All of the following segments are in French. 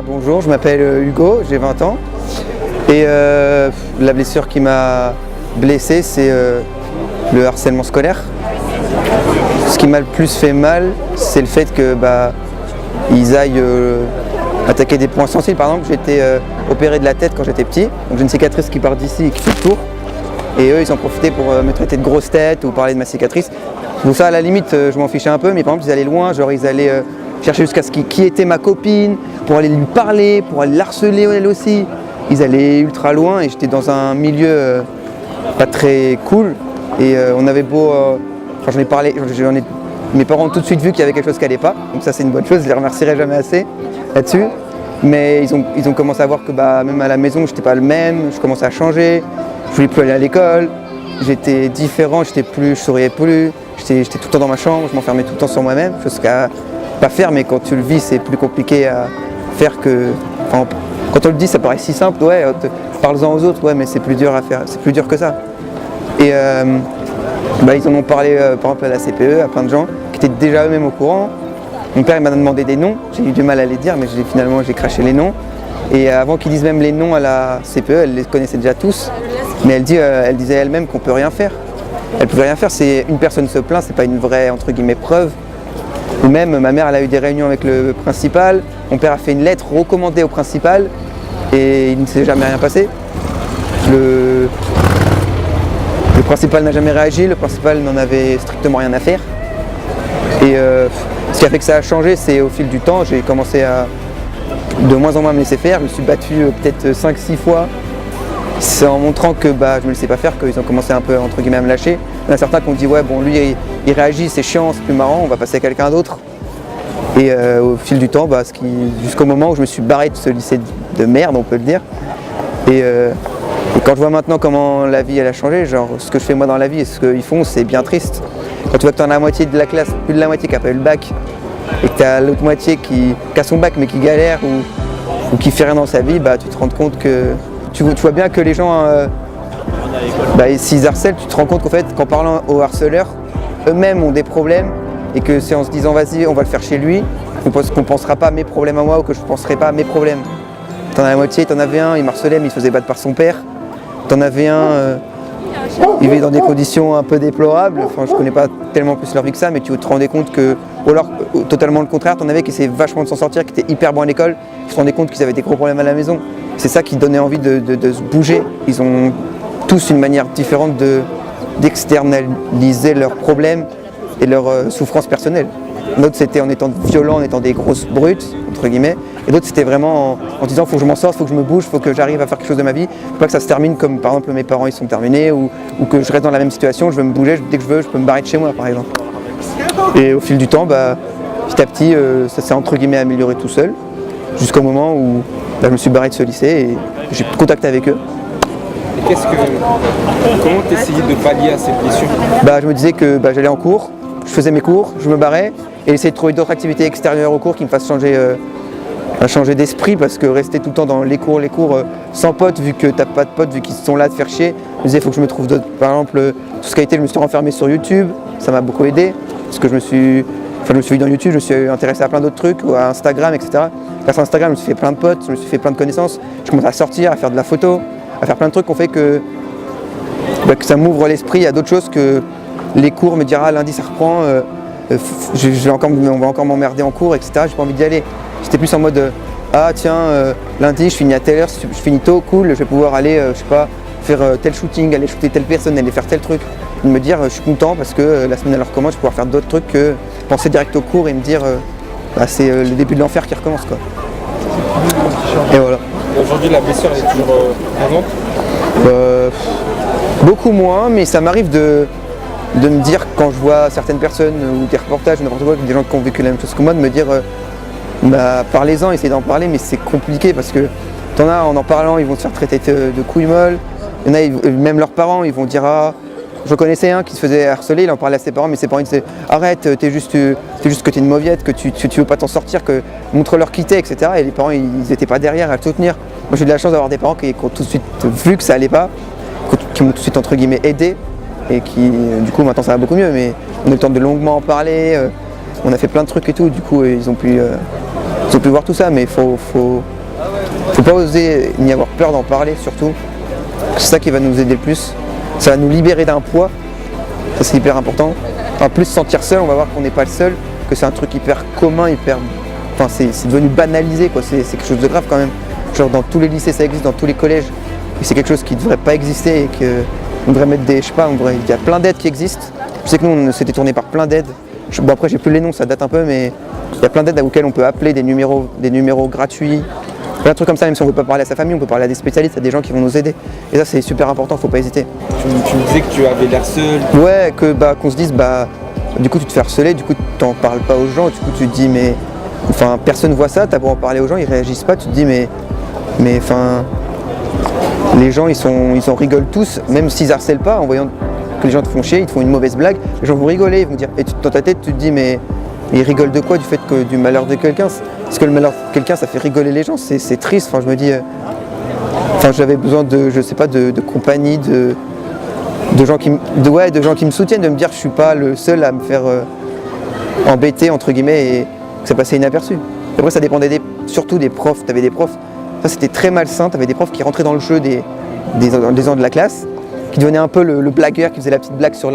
Bonjour, je m'appelle Hugo, j'ai 20 ans et la blessure qui m'a blessé, c'est le harcèlement scolaire. Ce qui m'a le plus fait mal, c'est le fait que ils aillent attaquer des points sensibles. Par exemple, j'ai été opéré de la tête quand j'étais petit, donc j'ai une cicatrice qui part d'ici et qui fait le tour. Et eux, ils ont profité pour me traiter de grosse tête ou parler de ma cicatrice. Donc ça, à la limite, je m'en fichais un peu, mais par exemple, ils allaient loin, genre ils allaient chercher jusqu'à ce qui était ma copine, pour aller lui parler, pour aller l'harceler elle aussi. Ils allaient ultra loin et j'étais dans un milieu pas très cool. Et on avait beau... quand j'en ai parlé, mes parents ont tout de suite vu qu'il y avait quelque chose qui n'allait pas. Donc ça, c'est une bonne chose, je les remercierai jamais assez là-dessus. Mais ils ont commencé à voir que même à la maison, je n'étais pas le même, je commençais à changer. Je voulais plus aller à l'école, j'étais différent, je souriais plus, j'étais tout le temps dans ma chambre, je m'enfermais tout le temps sur moi-même, chose qu'à pas faire, mais quand tu le vis, c'est plus compliqué à faire que... Enfin, quand on le dit, ça paraît si simple, ouais, parle-en aux autres, ouais, mais c'est plus dur à faire, c'est plus dur que ça. Et ils en ont parlé, par exemple, à la CPE, à plein de gens, qui étaient déjà eux-mêmes au courant. Mon père, il m'a demandé des noms, j'ai eu du mal à les dire, mais finalement, j'ai craché les noms. Et avant qu'ils disent même les noms à la CPE, elle les connaissait déjà tous. Mais elle disait elle-même qu'on peut rien faire. Elle pouvait rien faire, c'est une personne se plaint, c'est pas une vraie entre guillemets preuve. Ou même ma mère, elle a eu des réunions avec le principal, mon père a fait une lettre recommandée au principal et il ne s'est jamais rien passé. Le principal n'a jamais réagi, le principal n'en avait strictement rien à faire. Et ce qui a fait que ça a changé, c'est au fil du temps, j'ai commencé à de moins en moins me laisser faire, je me suis battu peut-être 5-6 fois. C'est en montrant que je me laissais pas faire qu'ils ont commencé un peu entre guillemets à me lâcher. Il y en a certains qui ont dit ouais bon lui il réagit, c'est chiant, c'est plus marrant, on va passer à quelqu'un d'autre. Et au fil du temps, jusqu'au moment où je me suis barré de ce lycée de merde, on peut le dire. Et quand je vois maintenant comment la vie elle a changé, genre ce que je fais moi dans la vie et ce qu'ils font, c'est bien triste. Quand tu vois que tu en as la moitié de la classe, plus de la moitié qui n'a pas eu le bac, et que tu as l'autre moitié qui a son bac mais qui galère ou qui fait rien dans sa vie, tu te rends compte que tu vois bien que les gens, s'ils harcèlent, tu te rends compte qu'en fait, qu'en parlant aux harceleurs, eux-mêmes ont des problèmes et que c'est en se disant vas-y, on va le faire chez lui, qu'on ne pensera pas à mes problèmes à moi ou que je ne penserai pas à mes problèmes. T'en as la moitié, t'en avais un, il harcelait mais il se faisait battre par son père. T'en avais un, il vivait dans des conditions un peu déplorables, enfin je connais pas tellement plus leur vie que ça, mais tu te rendais compte que, ou alors totalement le contraire, t'en avais qui essayaient vachement de s'en sortir, qui étaient hyper bons à l'école, qui se rendaient compte qu'ils avaient des gros problèmes à la maison. C'est ça qui donnait envie de se bouger. Ils ont tous une manière différente d'externaliser leurs problèmes et leurs souffrances personnelles. D'autres c'était en étant violents, en étant des grosses brutes, entre guillemets, et d'autres c'était vraiment en disant faut que je m'en sorte, faut que je me bouge, faut que j'arrive à faire quelque chose de ma vie, faut pas que ça se termine comme par exemple mes parents ils sont terminés ou que je reste dans la même situation, je veux me bouger, dès que je veux, je peux me barrer de chez moi par exemple. Et au fil du temps, petit à petit, ça s'est entre guillemets amélioré tout seul, jusqu'au moment où je me suis barré de ce lycée et j'ai plus de contact avec eux. Et comment t'essayais de pallier à ces blessures? Je me disais que j'allais en cours, je faisais mes cours, je me barrais et essayer de trouver d'autres activités extérieures aux cours qui me fassent changer d'esprit, parce que rester tout le temps dans les cours sans potes, vu que t'as pas de potes, vu qu'ils sont là de faire chier, je me disais il faut que je me trouve d'autres. Par exemple, tout ce qui a été, je me suis renfermé sur YouTube, ça m'a beaucoup aidé, parce que je me suis vu dans YouTube, je me suis intéressé à plein d'autres trucs, ou à Instagram, etc. Grâce à Instagram, je me suis fait plein de potes, je me suis fait plein de connaissances, je commence à sortir, à faire de la photo, à faire plein de trucs qui ont fait que ça m'ouvre l'esprit à d'autres choses que les cours, me dire lundi ça reprend, on va encore m'emmerder en cours, etc. J'ai pas envie d'y aller. J'étais plus en mode lundi je finis à telle heure, je finis tôt, cool, je vais pouvoir aller, faire tel shooting, aller shooter telle personne, aller faire tel truc. Et me dire je suis content parce que la semaine elle recommence, je vais pouvoir faire d'autres trucs que penser direct au cours et me dire c'est le début de l'enfer qui recommence quoi. Et voilà. Aujourd'hui la blessure elle est toujours présente? Beaucoup moins, mais ça m'arrive de me dire quand je vois certaines personnes ou des reportages, n'importe quoi, des gens qui ont vécu la même chose que moi, de me dire parlez-en, essayez d'en parler, mais c'est compliqué parce que t'en as en parlant, ils vont te faire traiter de couilles molles. Il y en a, même leurs parents, ils vont dire je connaissais un qui se faisait harceler, il en parlait à ses parents, mais ses parents ils disaient arrête, t'es juste que t'es une mauviette, que tu veux pas t'en sortir, que montre-leur qui t'es, etc. Et les parents ils étaient pas derrière à te soutenir. Moi j'ai eu de la chance d'avoir des parents qui ont tout de suite vu que ça allait pas, qui m'ont tout de suite entre guillemets aidé et qui du coup maintenant ça va beaucoup mieux, mais on a eu le temps de longuement en parler, on a fait plein de trucs et tout, du coup ils ont pu Ils ont pu voir tout ça, mais faut pas oser ni avoir peur d'en parler surtout. C'est ça qui va nous aider le plus. Ça va nous libérer d'un poids. Ça c'est hyper important. En plus se sentir seul, on va voir qu'on n'est pas le seul, que c'est un truc hyper commun, Enfin c'est devenu banalisé quoi, c'est quelque chose de grave quand même. Genre dans tous les lycées ça existe, dans tous les collèges. Et c'est quelque chose qui ne devrait pas exister et qu'on devrait mettre des. Je sais pas, il y a plein d'aides qui existent. Je sais que nous on s'était tourné par plein d'aides. Bon après j'ai plus les noms, ça date un peu, mais il y a plein d'aides auxquelles on peut appeler des numéros gratuits. Plein de trucs comme ça, même si on ne veut pas parler à sa famille, on peut parler à des spécialistes, à des gens qui vont nous aider. Et ça c'est super important, faut pas hésiter. Tu me disais que tu avais l'air seul. Ouais, qu'on se dise du coup tu te fais harceler, du coup t'en parles pas aux gens, du coup tu te dis mais enfin personne voit ça, t'as beau en parler aux gens, ils réagissent pas, tu te dis mais enfin les gens ils rigolent tous, même s'ils harcèlent pas, en voyant que les gens te font chier, ils te font une mauvaise blague, les gens vont rigoler, ils vont dire, et dans ta tête tu te dis mais ils rigolent de quoi, du fait que du malheur de quelqu'un, parce que le malheur de quelqu'un ça fait rigoler les gens, c'est triste, enfin je me dis, j'avais besoin de, je sais pas, de compagnie, de gens qui me soutiennent, de me dire que je suis pas le seul à me faire embêter entre guillemets et que ça passait inaperçu. Et après ça dépendait surtout des profs, t'avais des profs, ça c'était très malsain, t'avais des profs qui rentraient dans le jeu des gens de la classe, qui devenaient un peu le blagueur qui faisait la petite blague sur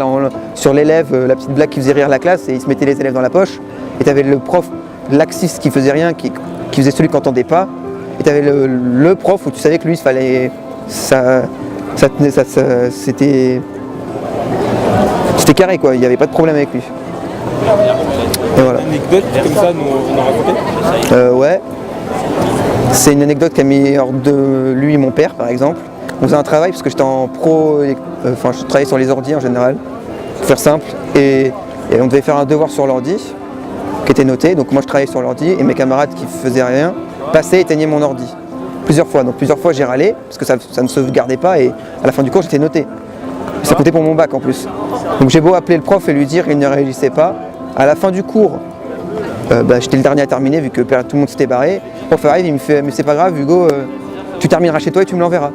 l'élève, la petite blague qui faisait rire la classe et il se mettait les élèves dans la poche. Et t'avais le prof laxiste qui faisait rien, qui faisait celui qui n'entendait pas. Et t'avais le prof où tu savais que lui il fallait c'était carré quoi, il n'y avait pas de problème avec lui. Et voilà. Une anecdote comme ça nous raconter Ouais. C'est une anecdote qu'a mis hors de lui mon père par exemple. On faisait un travail parce que j'étais en pro, je travaillais sur les ordis en général, pour faire simple, et on devait faire un devoir sur l'ordi qui était noté, donc moi je travaillais sur l'ordi et mes camarades qui faisaient rien passaient et éteignaient mon ordi. Plusieurs fois, donc plusieurs fois j'ai râlé parce que ça ne sauvegardait pas et à la fin du cours j'étais noté. Ça comptait pour mon bac en plus. Donc j'ai beau appeler le prof et lui dire, il ne réagissait pas. À la fin du cours, j'étais le dernier à terminer vu que tout le monde s'était barré. Le prof arrive, il me fait, mais c'est pas grave Hugo, tu termineras chez toi et tu me l'enverras.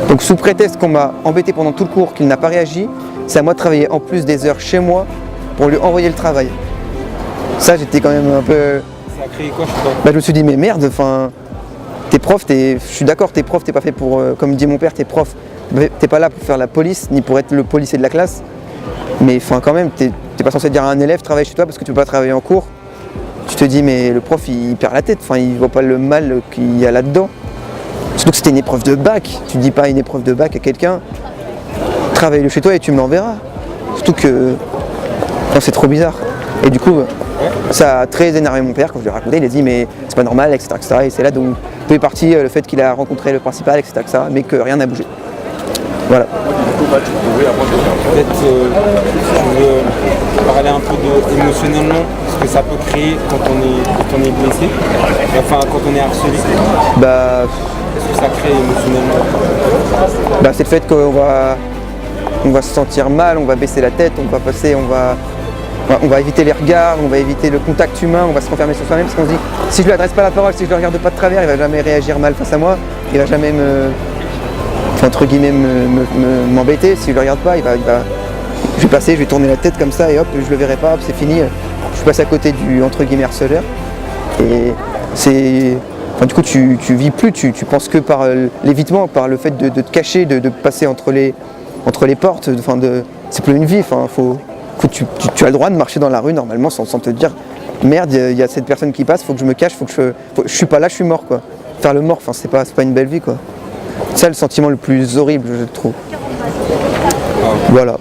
Donc sous prétexte qu'on m'a embêté pendant tout le cours, qu'il n'a pas réagi, c'est à moi de travailler en plus des heures chez moi pour lui envoyer le travail. Ça j'étais quand même un peu... Ça a créé quoi chez toi? Je me suis dit mais merde, t'es prof, je suis d'accord, t'es prof, t'es pas fait pour, comme dit mon père, t'es prof, t'es pas là pour faire la police, ni pour être le policier de la classe. Mais quand même, t'es pas censé dire à un élève travaille chez toi parce que tu peux pas travailler en cours. Tu te dis mais le prof il perd la tête, il voit pas le mal qu'il y a là-dedans. Surtout que c'était une épreuve de bac, tu dis pas une épreuve de bac à quelqu'un, travaille-le chez toi et tu me l'enverras. Surtout que c'est trop bizarre. Et du coup, ça a très énervé mon père quand je lui ai raconté, il a dit mais c'est pas normal, etc. Et c'est là donc est parti le fait qu'il a rencontré le principal, etc. mais que rien n'a bougé. Voilà. Peut-être tu veux parler un peu émotionnellement, ce que ça peut créer quand on est blessé, enfin quand on est harcelé. Qu'est-ce que ça crée émotionnellement? C'est le fait qu'on va se sentir mal, on va baisser la tête, on va éviter les regards, on va éviter le contact humain, on va se renfermer sur soi-même parce qu'on se dit si je lui adresse pas la parole, si je le regarde pas de travers, il va jamais réagir mal face à moi, il va jamais m'embêter, si je le regarde pas, je vais passer, je vais tourner la tête comme ça et hop, je le verrai pas, c'est fini, je passe à côté du entre guillemets harceleur et du coup tu vis plus, tu penses que par l'évitement, par le fait de te cacher, de passer entre les portes, c'est plus une vie, tu as le droit de marcher dans la rue normalement sans te dire merde, il y a cette personne qui passe, faut que je me cache, je suis pas là, je suis mort quoi. Faire le mort, c'est pas une belle vie quoi. C'est ça le sentiment le plus horrible je trouve. Voilà.